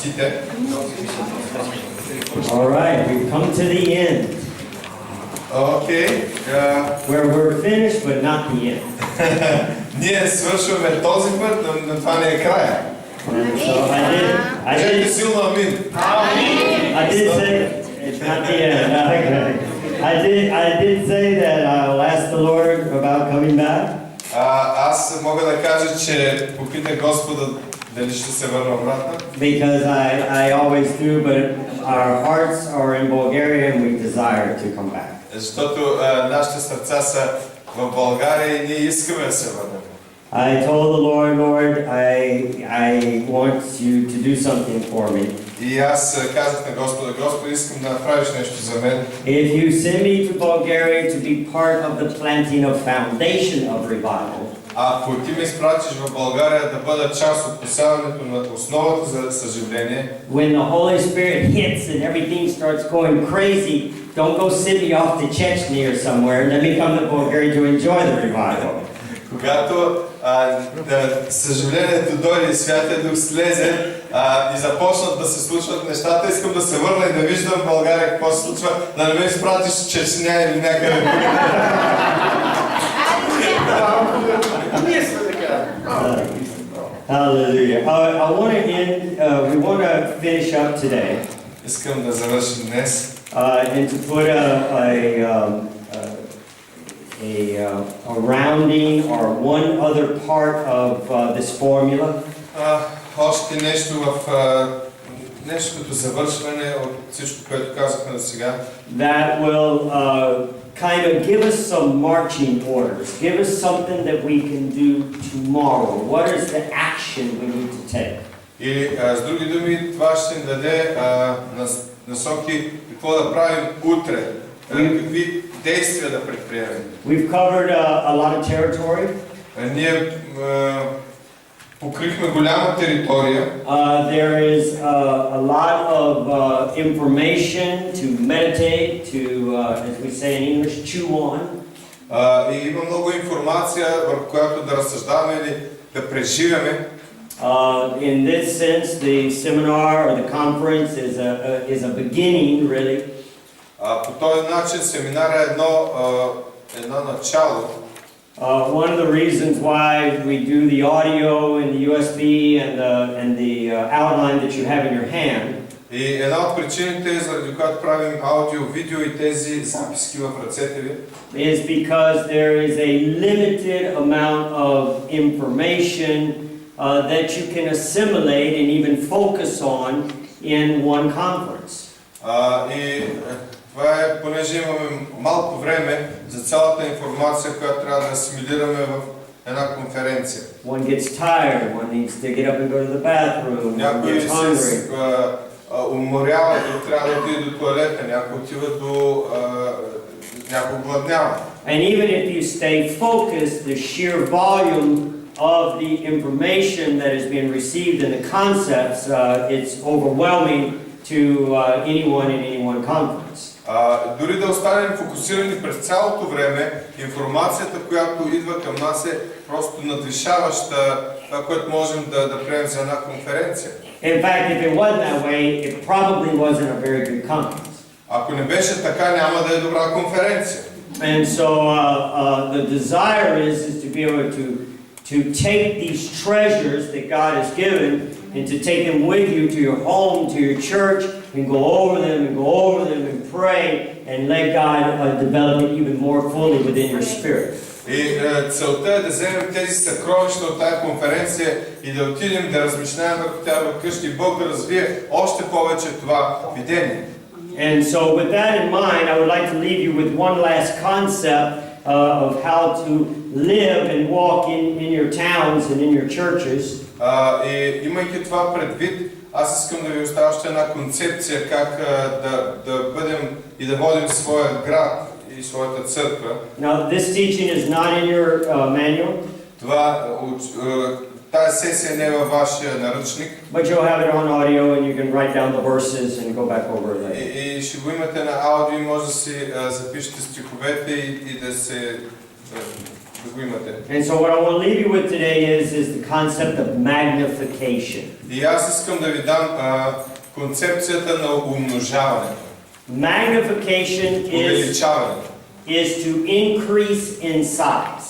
вратите. All right, we've come to the end, Окей. where we're finished, but not the end. Ние свършваме този път, но това не е края. And so Кажете силно амин. I did say it's not the end. Okay. I did say that I'll ask the Lord about coming back. Аз мога да кажа, че попитах Господа дали ще се върна обратно. Because I always do, but our hearts are in Bulgaria and we desire to come back. Защото нашите сърца са в България и ние искаме да се върнем. I told the Lord, I want you to do something for me. И аз казах на Господа, Господи, искам да направиш нещо за мен. If you send me to Bulgaria to be part of the planting of foundation of revival, Ако ти ме изпратиш в България да бъда част от посяването на основата за съживление, when the Holy Spirit hits and everything starts going crazy, don't go send me off to Chechnya or somewhere. Let me come to Bulgaria to enjoy the revival. когато съживлението дойде и Святия Дух слезе и започнат да се случват нещата, искам да се върна и да виждам в България какво се случва, да не ме изпратиш в Чечня или някъде друг. Hallelujah. I want to end, we want to finish up today Искам да завършим днес. and to put a rounding or one other part of this formula. Още нещо нещо като завършване от всичко, което казахме до сега. That will kind of give us some marching orders. Give us something that we can do tomorrow. What is the action we need to take? И с други думи, това ще ни даде насоки какво да правим утре. Какви действия да предприемем. We've covered a lot of territory. Ние покрихме голяма територия. There is a lot of information to meditate, to, as we say in English, chew on. И има много информация, върху която да разсъждаваме или да преживяме. In this sense, the seminar or the conference is a beginning, really. По този начин семинара е едно начало. One of the reasons why we do the audio and the USB and the outline that you have in your hand. И една от причините, заради която правим аудио, видео и тези записки в ръцете ви, is because there is a limited amount of information that you can assimilate and even focus on in one conference. И това е, понеже имаме малко време за цялата информация, която трябва да асимилираме в една конференция. One gets tired, one needs to get up and go to the bathroom, one Някой gets hungry. се уморява, друг трябва да отиде до тоалета, някой отива до някой гладнява. And even if you stay focused, the sheer volume of the information that is being received in the concepts, it's overwhelming to anyone in any one conference. Дори да останем фокусирани през цялото време, информацията, която идва към нас е просто надвишаваща това, което можем да приемем за една конференция. In fact, if it wasn't that way, it probably wasn't a very good conference. Ако не беше така, няма да е добра конференция. And so the desire is to be able to take these treasures that God has given and to take them with you to your home, to your church, and go over them and pray and let God develop it even more fully within your spirit. И целта е да вземем тези съкровища от тази конференция и да отидем да размишляем върху тях вкъщи и Бог да развие още повече това видение. And so with that in mind, I would like to leave you with one last concept of how to live and walk in your towns and in your churches. И имайки това предвид, аз искам да ви оставя още една концепция как да бъдем и да водим своя град и своята църква. Now this teaching is not in your manual. Тази сесия не е във вашия наръчник. But you'll have it on audio and you can write down the verses and go back over it later. И ще го имате на аудио и може да си запишете стиховете и да се да го имате. And so what I want to leave you with today is the concept of magnification. И аз искам да ви дам концепцията на умножаването, Magnification увеличаването. is to increase in size.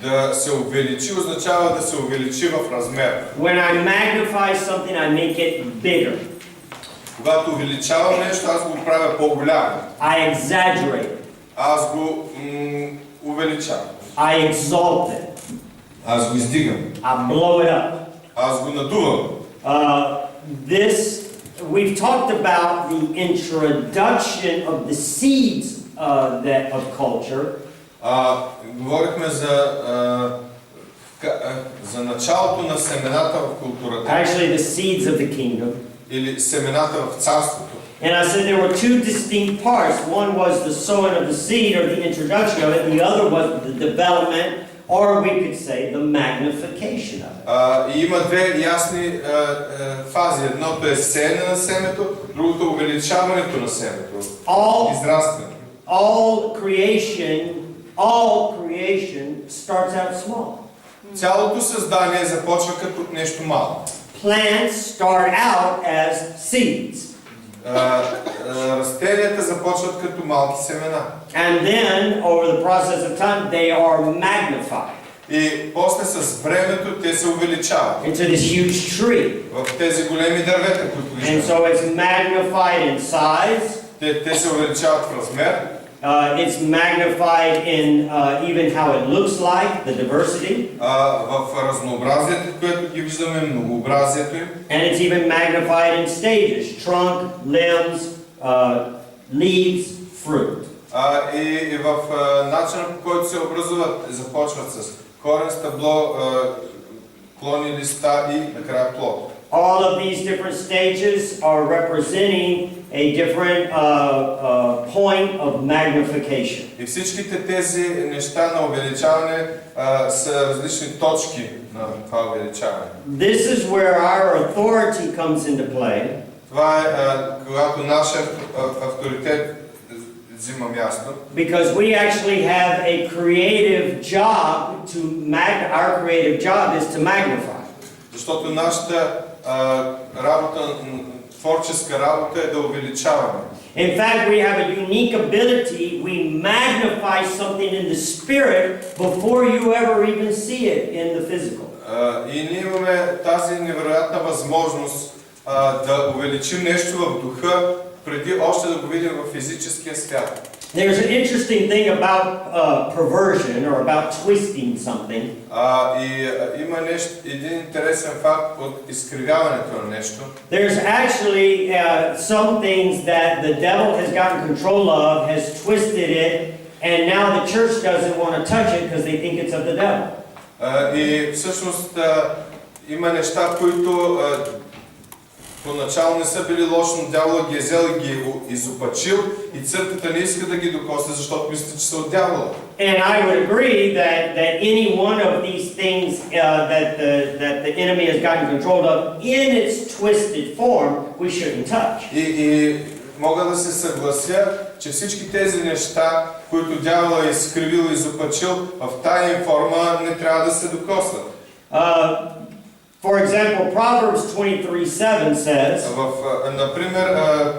Да се увеличи означава да се увеличи в размер. When I magnify something, I make it bigger. Когато увеличавам нещо, аз го правя по-голямо. I exaggerate it. Аз го увеличавам. I exalt it. Аз го издигам. I blow it up. Аз го надувам. We've talked about the introduction of the seeds of culture. Говорихме за началото на семената в културата. Actually, the seeds of the kingdom. Или семената в царството. And I said there were two distinct parts. One was the sowing of the seed or the introduction of it. The other was the development, or we could say the magnification of it. И има две ясни фази. Едното е сеене на семето, другото е увеличаването на семето. Израстване. All creation starts out small. Цялото създание започва като нещо малко. Plants start out as seeds. Растенията започват като малки семена. And then, over the process of time, they are magnified. И после с времето те се увеличават. Into this huge tree. В тези големи дървета, които And виждаме. so it's magnified in size. Те се увеличават в размер. It's magnified in even how it looks like, the diversity. В разнообразието, което ги виждаме, многообразието им. And it's even magnified in stages: trunk, limbs, leaves, fruit. И в начина, по който се образуват, започват с корен, стъбло, клони, листа и накрая плод. All of these different stages are representing a different point of magnification. И всичките тези неща на увеличаване са различни точки на това увеличаване. This is where our authority comes into play. Това е когато нашия авторитет взима място. Because we actually have a creative job our creative job is to magnify. Защото нашата работа, творческа работа е да увеличаваме. In fact, we have a unique ability. We magnify something in the spirit before you ever even see it in the physical. И ние имаме тази невероятна възможност да увеличим нещо в духа, преди още да го видим в физическия свят. There's an interesting thing about perversion or about twisting something. И има един интересен факт от изкривяването на нещо. There's actually some things that the devil has gotten control of, has twisted it, and now the church doesn't want to touch it because they think it's of the devil. И всъщност има неща, които поначало не са били лоши, но дявола ги е взел и ги е изопачил и църквата не иска да ги докосне, защото мисля, че са от дявола. And I would agree that any one of these things that the enemy has gotten control of in its twisted form, we shouldn't touch. И мога да се съглася, че всички тези неща, които дявола е изкривил и изопачил, в тая им форма не трябва да се докоснат. For example, Proverbs 23:7 says, Например,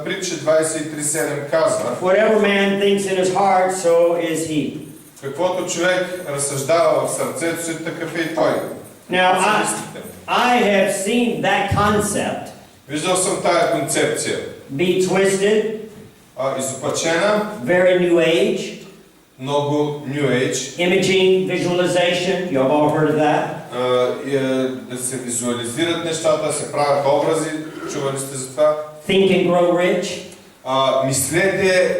Притчи 23:7 казва, whatever man thinks in his heart, so is he. Каквото човек разсъждава в сърцето си, такъв е и той. Now, I have seen that concept Виждал съм тая концепция. be twisted, изопачена, very new age, много New Age, imaging, visualization, you have all heard of that. Да се визуализират нещата, да се правят образи, чували сте за това. Think and grow rich. Мислете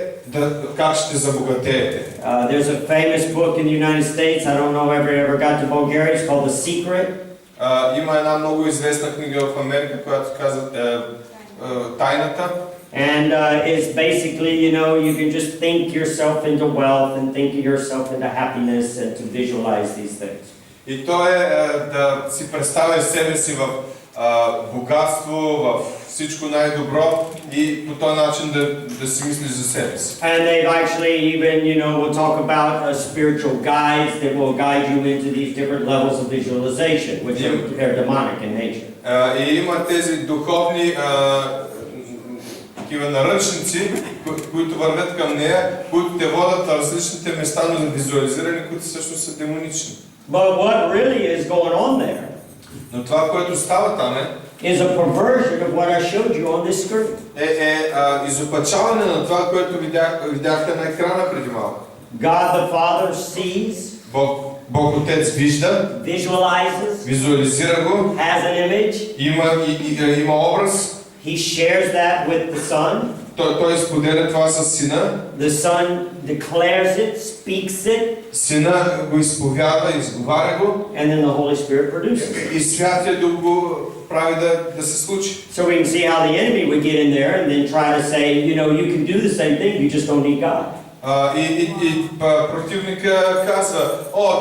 как ще забогатеете. There's a famous book in the United States, I don't know if it ever got to Bulgaria, it's called The Secret. Има една много известна книга в Америка, която казва Тайната. And it's basically, you can just think yourself into wealth and think yourself into happiness and to visualize these things. И то е да си представя себе си в богатство, в всичко най-добро и по този начин да си мислиш за себе си. And they've actually even, we'll talk about spiritual guides that will guide you into these different levels of visualization, which are demonic in nature. И има тези духовни такива наръчници, които вървят към нея, които те водят на различните места на визуализиране, които всъщност са демонични. But what really is going on there Но това, което става там is a perversion of what I showed you on this screen. Изопачаване на това, което видяхте на екрана преди малко. God the Father sees, Бог Отец вижда, visualizes, визуализира го, has an image. има образ. He shares that with the Son. Той споделя това с Сина. The Son declares it, speaks it, Сина го изповядва, изговаря го. and then the Holy Spirit produces it. И Святия Дух го прави да се случи. So we can see how the enemy would get in there and then try to say, you can do the same thing, you just don't need God. И противника казва,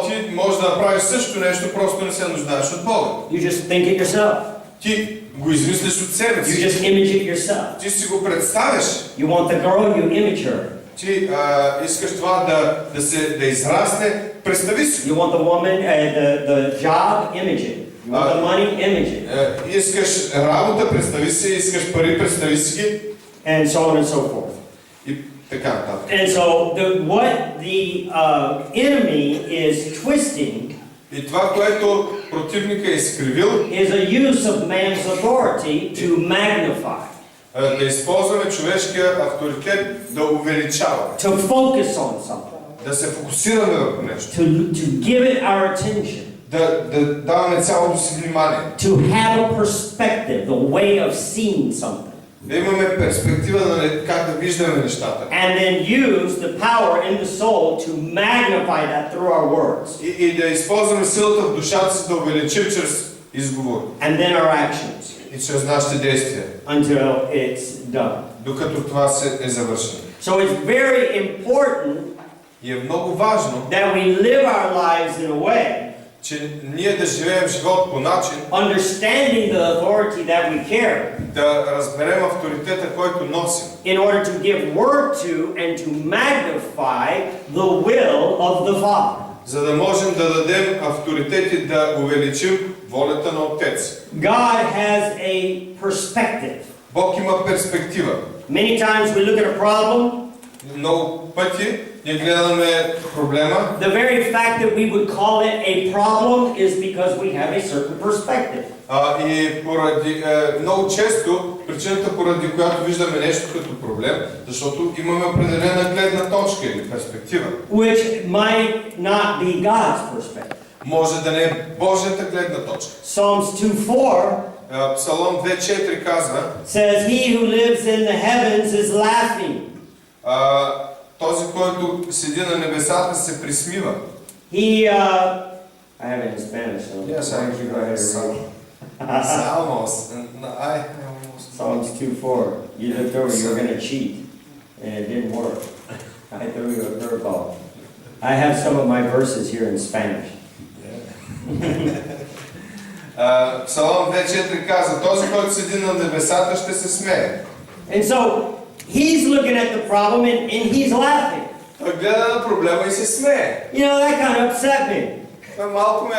ти можеш да направиш също нещо, просто не се нуждаеш от Бога. You just think it yourself. Ти го измислиш от себе You си. just image it yourself. Ти си го представяш. You want the girl, you image her. Ти искаш това да израсне, представи си. You want the woman, the job, image it. You want the money, image it. Искаш работа, представи си, искаш пари, представи си ги. And so on and so forth. И така нататък. And so what the enemy is twisting И това, което противника е изкривил, is a use of man's authority to magnify, да използваме човешкия авторитет да увеличава, to focus on something, да се фокусираме върху нещо, to give it our attention, да даваме цялото си внимание, to have a perspective, the way of seeing something, да имаме перспектива на как да виждаме нещата. and then use the power in the soul to magnify that through our words, И да използваме силата в душата си да увеличим чрез изговор and then our actions и чрез нашите действия, until it's done. докато това е завършено. So it's very important И е много важно, that we live our lives in a way че ние да живеем живот по начин, understanding the authority that we carry, да разберем авторитета, който носим, in order to give word to and to magnify the will of the Father. за да можем да дадем авторитет и да увеличим волята на Отец. God has a perspective. Бог има перспектива. Many times we look at a problem, Много пъти ние гледаме проблема. the very fact that we would call it a problem is because we have a certain perspective. И много често причината, поради която виждаме нещо като проблем, защото имаме определена гледна точка или перспектива. Which might not be God's perspective. Може да не е Божията гледна точка. Psalms 2:4 Псалом 2:4 казва, says, "He who lives in the heavens is laughing." този, който седи на небесата, се присмива. I have it in Spanish, so Yes, why don't you go ahead and read it? Salmos. Psalms 2:4. You looked over, you were going to cheat, and it didn't work. I threw you a curveball. I have some of my verses here in Spanish. Псалом 2:4 казва, този, който седи на небесата, ще се смее. And so he's looking at the problem and he's laughing. Той гледа на проблема и се смее. That kind of upset me. Това малко ме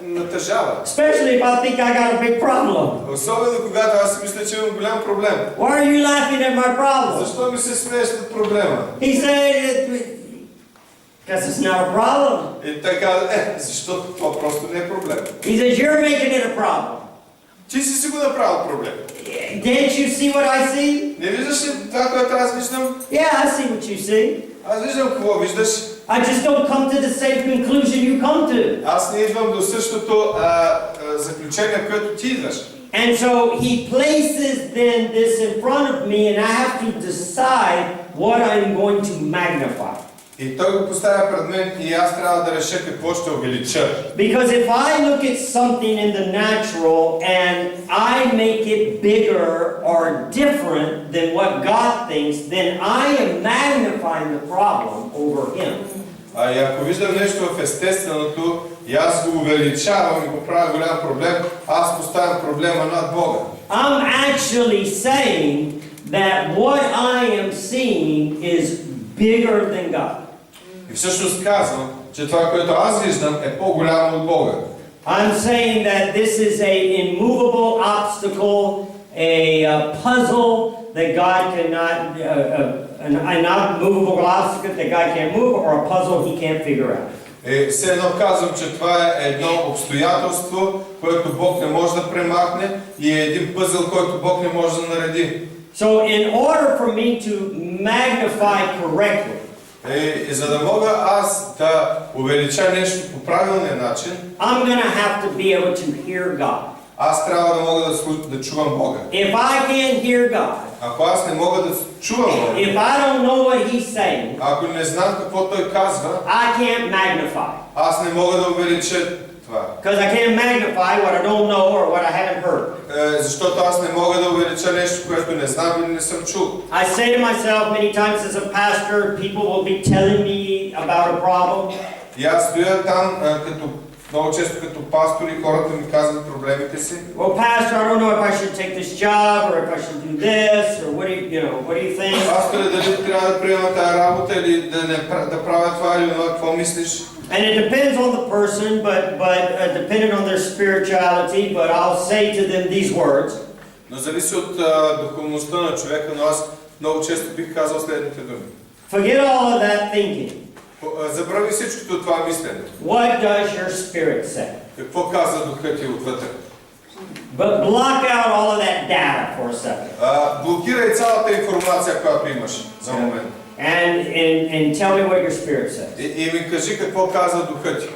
натъжава. Especially if I think I got a big problem. Особено когато аз мисля, че имам голям проблем. Why are you laughing at my problem? Защо ми се смееш от проблема? He said, because it's not a problem. И така, защото това просто не е проблем. He says, you're making it a problem. Ти си го направил проблем. Didn't you see what I see? Не виждаш ли това, което аз виждам? Yeah, I see what you see. Аз виждам какво виждаш. I just don't come to the same conclusion you come to. Аз не идвам до същото заключение, което ти идваш. And so he places then this in front of me and I have to decide what I'm going to magnify. И той го поставя пред мен и аз трябва да реша какво ще увелича. Because if I look at something in the natural and I make it bigger or different than what God thinks, then I am magnifying the problem over him. И ако виждам нещо в естественото и аз го увеличавам и го правя голям проблем, аз поставям проблема над Бога. I'm actually saying that what I am seeing is bigger than God. И всъщност казвам, че това, което аз виждам, е по-голямо от Бога. I'm saying that this is a immovable obstacle, a puzzle that God cannot, an unmovable obstacle that God can't move, or a puzzle He can't figure out. Все едно казвам, че това е едно обстоятелство, което Бог не може да премахне и е един пъзел, който Бог не може да нареди. So in order for me to magnify correctly, И за да мога аз да увелича нещо по правилния начин, I'm going to have to be able to hear God. аз трябва да мога да чувам Бога. If I can't hear God, Ако аз не мога да чувам Бога, if I don't know what He's saying, ако не знам какво Той казва, I can't magnify. аз не мога да увелича това. Because I can't magnify what I don't know or what I haven't heard. Защото аз не мога да увелича нещо, което не знам или не съм чул. I say to myself many times as a pastor, people will be telling me about a problem. И аз стоя там, много често като пастор и хората ми казват проблемите си. Well, pastor, I don't know if I should take this job or if I should do this or what do you think? Пасторе, дали трябва да приема тази работа или да правя това или това, какво мислиш? And it depends on the person, but depending on their spirituality, but I'll say to them these words. Но зависи от духовността на човека, но аз много често бих казал следните думи. Forget all of that thinking. Забрави всичкото това мислене. What does your spirit say? Какво казва духът ти отвътре? But block out all of that data for a second. Блокирай цялата информация, която имаш за момент. And tell me what your spirit says. И ми кажи какво казва духът ти.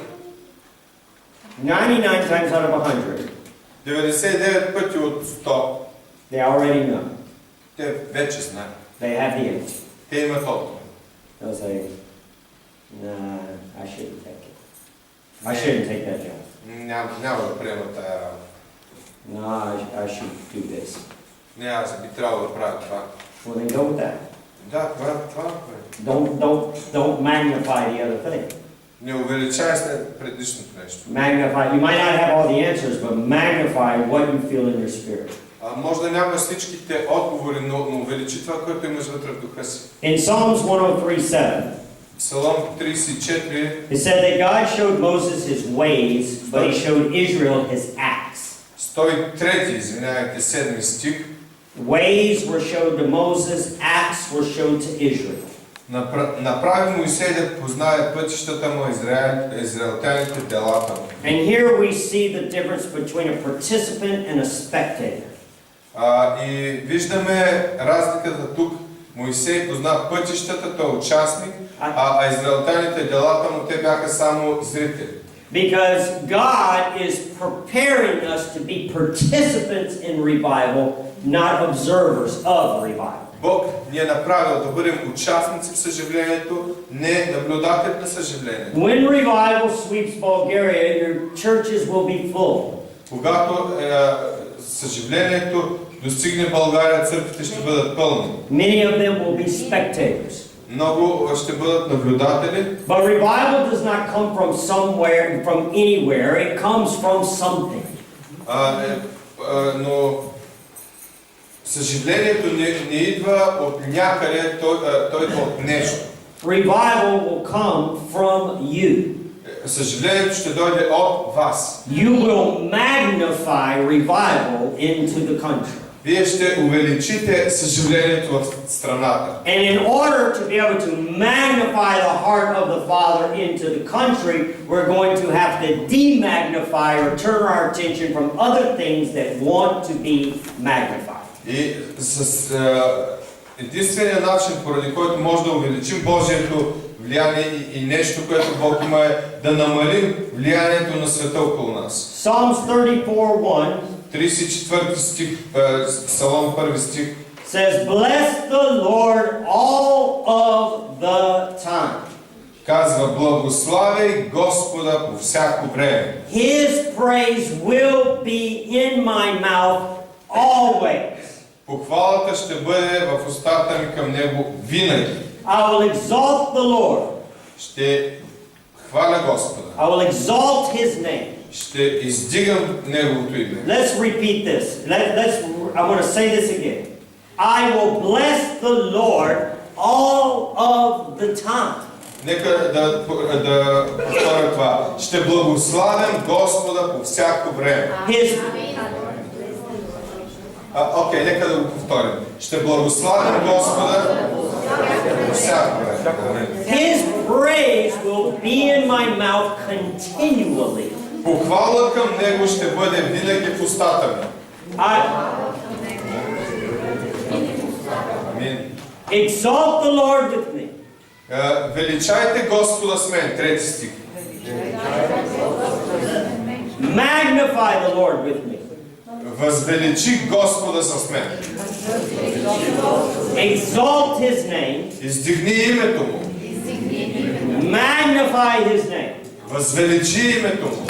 99 times out of 100. 99 пъти от 100. They already know. Те вече знаят. They have the answer. Те имат отговор. They'll say, nah, I shouldn't take it. I shouldn't take that job. Няма да приема тая работа. No, I should do this. Не, аз би трябвало да правя това. Well, then go with that. Да, това Don't magnify the other thing. Не увеличай след предишното нещо. Magnify. You might not have all the answers, but magnify what you feel in your spirit. Може да нямаш всичките отговори, но увеличи това, което имаш вътре в духа си. In Psalms 103:7, Псалом 34. it said that God showed Moses His ways, but He showed Israel His acts. 103, извинявайте, 7 стих. Ways were showed to Moses, acts were shown to Israel. Направи Моисей да познае пътищата му, израелтяните делата му. And here we see the difference between a participant and a spectator. И виждаме разликата тук. Моисей позна пътищата, той е участник, а израелтяните делата му, те бяха само зрители. Because God is preparing us to be participants in revival, not observers of revival. Бог ни е направил да бъдем участници в съживлението, не наблюдатели на съживлението. When revival sweeps Bulgaria, your churches will be full. Когато съживлението достигне България, църквите ще бъдат пълни. Many of them will be spectators. Много ще бъдат наблюдатели. But revival does not come from somewhere, from anywhere. It comes from something. Но съживлението не идва от някъде, той идва от нещо. Revival will come from you. Съживлението ще дойде от вас. You will magnify revival into the country. Вие ще увеличите съживлението в страната. And in order to be able to magnify the heart of the Father into the country, we're going to have to demagnify or turn our attention from other things that want to be magnified. И с единствения начин, поради който може да увеличим Божието влияние и нещо, което Бог има, е да намалим влиянието на света около нас. Psalms 34:1 34 стих, Псалом 1 стих says, "Bless the Lord all of the time. казва: благославяй Господа по всяко време. His praise will be in my mouth always. Похвалата ще бъде в устата ми към Него винаги. I will exalt the Lord. Ще хваля Господа. I will exalt His name. Ще издигам Неговото име. Let's repeat this. I want to say this again. I will bless the Lord all of the time. Нека да повторя това. Ще благославям Господа по всяко време. Окей, нека да го повторим. Ще благославям Господа по всяко време. His praise will be in my mouth continually. Похвала към Него ще бъде винаги в устата ми. Амин. Exalt the Lord with me. Величайте Господа с мен. Трети стих. Magnify the Lord with me. Възвеличи Господа с мен. Exalt His name. Издигни името Му. Magnify His name. Възвеличи името Му.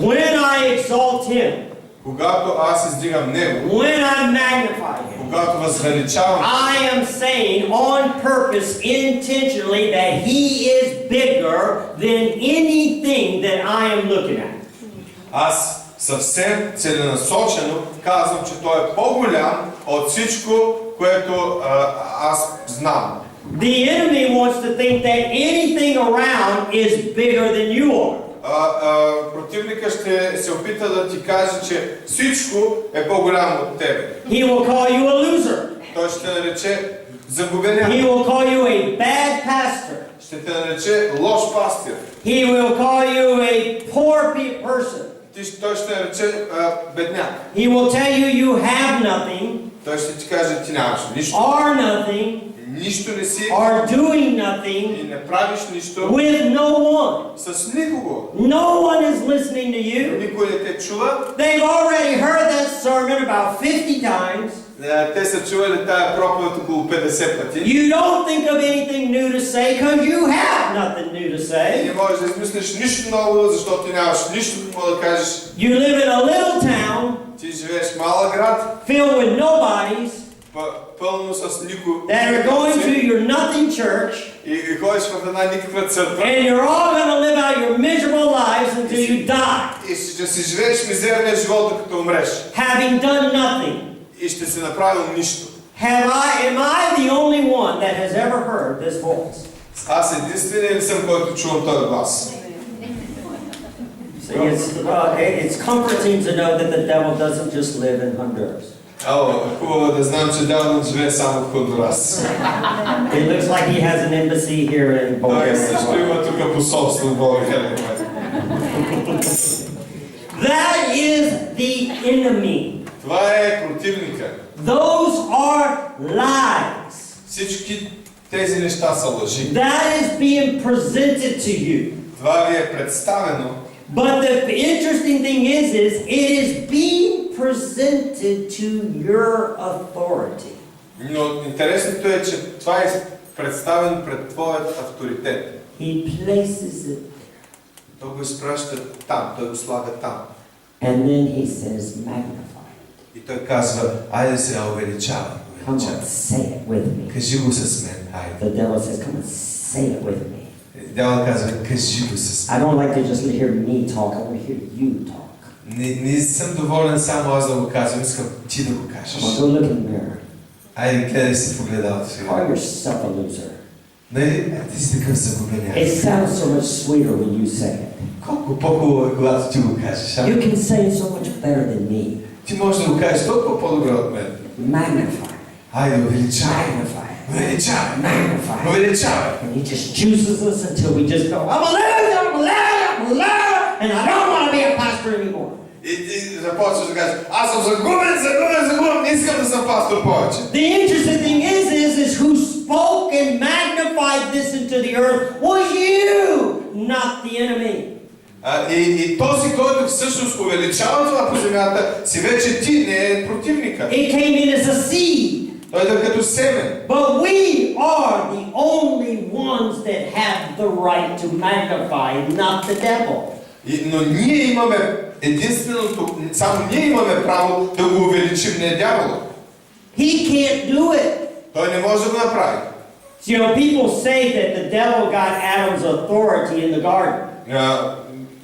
When I exalt Him, Когато аз издигам Него, when I magnify Him, когато възвеличавам, I am saying on purpose, intentionally, that He is bigger than anything that I am looking at. аз съвсем целенасочено казвам, че Той е по-голям от всичко, което аз знам. The enemy wants to think that anything around is bigger than you are. Противника ще се опита да ти каже, че всичко е по-голямо от тебе. He will call you a loser. Той ще те нарече загубеняк. He will call you a bad pastor. Ще те нарече лош пастир. He will call you a poor person. Той ще те нарече бедняк. He will tell you you have nothing. Той ще ти каже, ти нямаш нищо. Are nothing. Нищо не си. Are doing nothing. И не правиш нищо. With no one. С никого. No one is listening to you. Никой не те чува. They've already heard that sermon about 50 times. Те са чували тая проповед около 50 пъти. You don't think of anything new to say because you have nothing new to И say. не можеш да измислиш нищо ново, защото ти нямаш нищо какво да кажеш. You live in a little town Ти живееш в малък град, filled with nobodies пълно с никой. that are going to your nothing church, И ходиш в една никаква църква. and you're all going to live out your miserable lives until you die, И ще си живееш мизерния живот, докато умреш. having done nothing. И ще си направил нищо. Am I the only one that has ever heard this voice? Аз единственият ли съм, който чувам този глас? See, it's comforting to know that the devil doesn't just live in Honduras. Хубаво да знам, че дяволът живее само в Хондурас. It looks like he has an embassy here in Той Bulgaria. също има тук посолство в България. That is the enemy. Това е противника. Those are lies. Всички тези неща са лъжи. That is being presented to you. Това ви е представено. But the interesting thing is it is being presented to your authority. Но интересното е, че това е представено пред твоят авторитет. He places it. Той го изпраща там, той го слага там. And then he says, magnify. И той казва, айде се увеличава. Come on, say it with me. Кажи го с мен, айде. The devil says, come on, say it with me. Дявол казва, кажи го с I мен. don't like to just hear me talk, I want to hear you talk. Не съм доволен само аз да го казвам, искам ти да го кажеш. Come on, go look in the mirror. Айде, гледай се в огледалото сега. Call yourself a loser. Нали, ти си такъв загубеняк. It sounds so much sweeter when you say it. Колко по-хубаво е, когато ти го кажеш, а? You can say it so much better than me. Ти можеш да го кажеш толкова по-добре от мен. Magnify. Айде, увеличавай. Magnify. Увеличавай. Magnify. Увеличавай. And he just juices us until we just go, I'm a loser, and I don't want to be a pastor anymore. И започваш да кажеш, аз съм загубен, не искам да съм пастор повече. The interesting thing is who spoke and magnified this into the earth was you, not the enemy. И този, който всъщност увеличава това по земята, си вече ти, не е противника. It came in as a seed. Той е като семен. But we are the only ones that have the right to magnify, not the devil. Но ние имаме единственото, само ние имаме право да го увеличим, не дявола. He can't do it. Той не може да го направи. You know, people say that the devil got Adam's authority in the garden.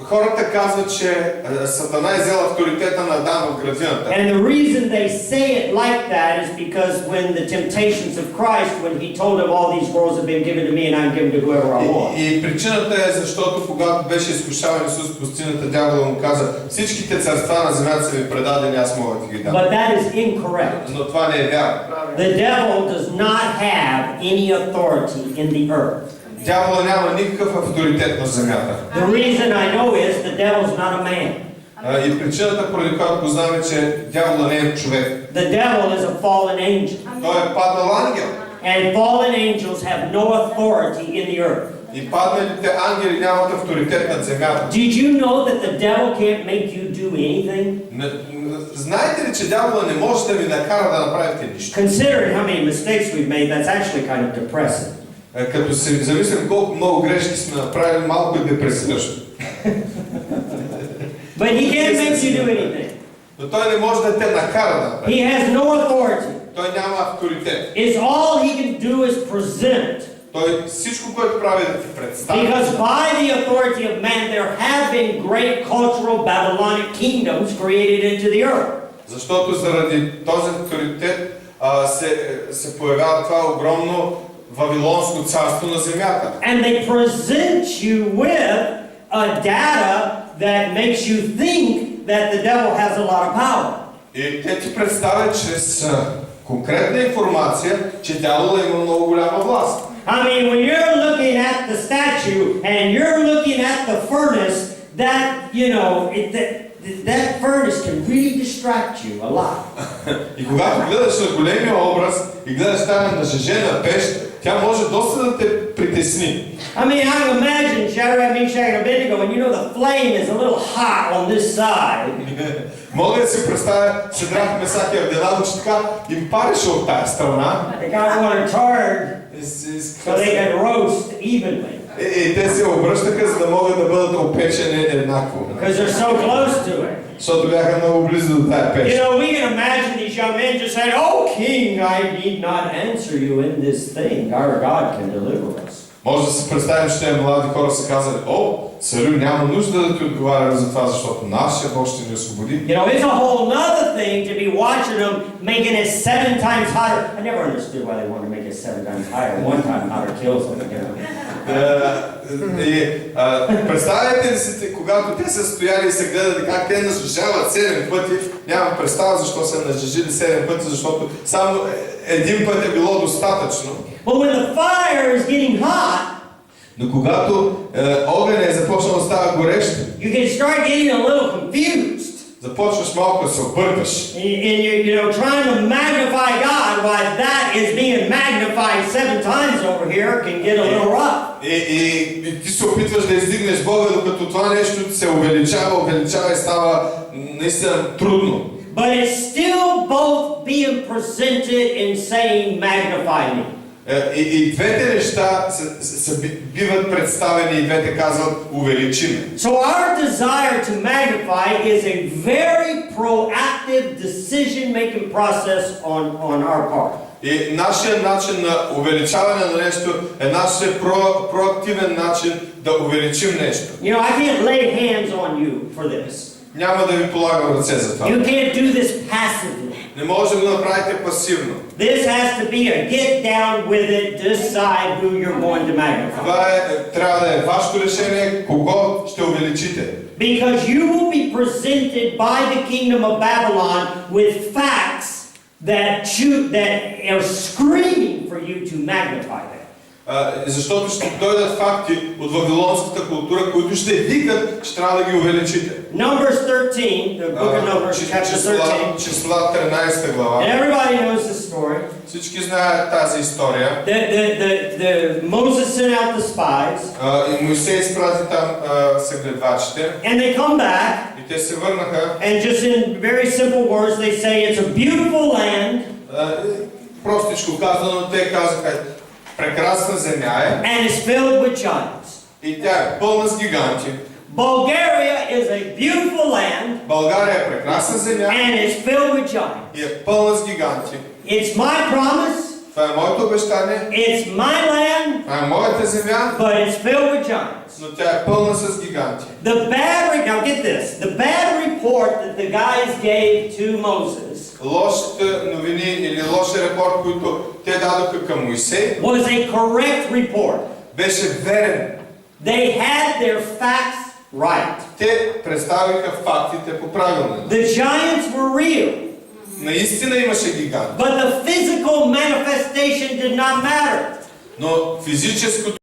Хората казват, че Сатана е взел авторитета на Адам в градината. And the reason they say it like that is because when the temptations of Christ, when he told him all these worlds have been given to me and I'm given to whoever I want. И причината е защото когато беше изкушаван Исус в пустинята, дявола му каза: всичките царства на земята са ви предадени, аз мога да ти ги дам. But that is incorrect. Но това не е вярно. The devil does not have any authority in the earth. Дявола няма никакъв авторитет на земята. The reason I know is the devil's not a man. И причината, поради която познаваме, че дявола не е човек. The devil is a fallen angel. Той е паднал ангел. And fallen angels have no authority in the earth. И падналите ангели нямат авторитет над земята. Did you know that the devil can't make you do anything? Знаете ли, че дявола не може да ви накара да направите нищо? Considering how many mistakes we've made, that's actually kind of depressing. Като се замислям колко много грешки сме направили, малко е депресиращо. But he can't make you do anything. Но той не може да те накара да направи. He has no authority. Той няма авторитет. It's all he can do is present. Той всичко, което прави, да ти представи. Because by the authority of man there have been great cultural Babylonic kingdoms created into the earth. Защото заради този авторитет се появява това огромно Вавилонско царство на земята. And they present you with a data that makes you think that the devil has a lot of power. И те ти представят чрез конкретна информация, че дявола има много голяма власт. I mean, when you're looking at the statue and you're looking at the furnace, that, you know, that furnace can really distract you a lot. И когато гледаш на големия образ и гледаш тази нажежена пещ, тя може доста да те притесни. I mean, I can imagine Shadrach, Meshach, and Abednego, and you know the flame is a little hot on this side. Мога да си представя Шадрах, Месак и Абденаго, че така им пареше от тая страна. They got one charred so they can roast evenly. И те се обръщаха, за да могат да бъдат опечени еднакво. Because they're so close to it. Защото бяха много близо до тая You пещ. know, we can imagine these young men just saying, "Oh, King, I need not answer you in this thing. Our God can deliver us." Може да си представим, че тези млади хора са казали: о, царю, няма нужда да ти отговаряме за това, защото нашия Бог ще ни освободи. You know, it's a whole nother thing to be watching them making it 7 times hotter. I never understood why they want to make it 7 times higher. 1 time hotter kills them. You know? Представете ли си, когато те са стояли и се гледали как те нажежават 7 пъти, нямам представа защо са нажежили 7 пъти, защото само един път е било достатъчно. But when the fire is getting hot, но когато огън е започнал да става горещ, you can start getting a little confused. Започваш малко да се объркаш. And you're trying to magnify God while that is being magnified 7 times over here can get a little rough. И ти се опитваш да издигнеш Бога, докато това нещо се увеличава и става наистина трудно. But it's still both being presented and saying magnify me. И двете неща биват представени и двете казват увеличи ме. So our desire to magnify is a very proactive decision-making process on our part. И нашия начин на увеличаване на нещо е нашия проактивен начин да увеличим нещо. You know, I can't lay hands on you for this. Няма да ви полагам ръце за това. You can't do this passively. Не може да го направите пасивно. This has to be a get down with it, decide who you're going to magnify. Това трябва да е вашето решение, кого ще увеличите. Because you will be presented by the kingdom of Babylon with facts that are screaming for you to magnify them. Защото ще дойдат факти от вавилонската култура, които ще викат, че трябва да ги увеличите. Numbers 13, the book of Numbers, chapter 13. Числа 13 глава. And everybody knows this story. Всички знаят тази история. Moses sent out the spies. И Моисей изпрати там съгледвачите. And they come back. И те се върнаха. And just in very simple words, they say it's a beautiful land. Простичко казано, те казаха: прекрасна земя е. And it's filled with giants. И тя е пълна с гиганти. Bulgaria is a beautiful land. България е прекрасна земя. And it's filled with giants. И е пълна с гиганти. It's my promise. Това е моето обещание, It's my land, това е моята земя, but it's filled with giants. но тя е пълна с гиганти. Now get this, the bad report that the guys gave to Moses Лошите новини или лошия репорт, който те дадоха към Моисей, was a correct report. беше верен. They had their facts right. Те представиха фактите по правилно. The giants were real, Наистина имаше гигант, but the physical manifestation did not matter. но физическото